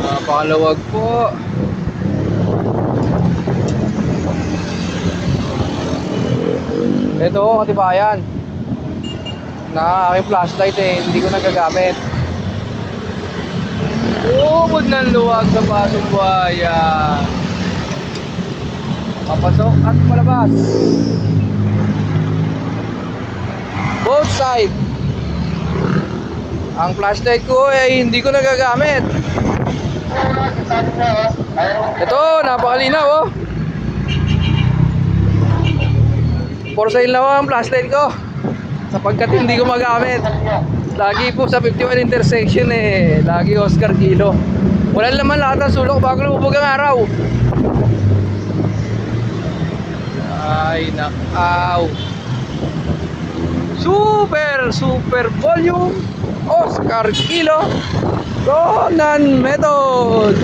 Napakalawag po. Ito, katibayan na aking flashlight hindi ko nagagamit. Umod ng luwag sa pasong buhaya. Papasok at palabas. Both side. Ang flashlight ko hindi ko nagagamit. Ito, napakalinaw oh. For sale na ang flashlight ko sapagkat hindi ko magamit. Lagi po sa 51 intersection lagi Oscar Kilo. Wala naman lahat ng sulok bago lumubog ang araw. Ay nakaw. Super volume Oscar Kilo Ronan Method.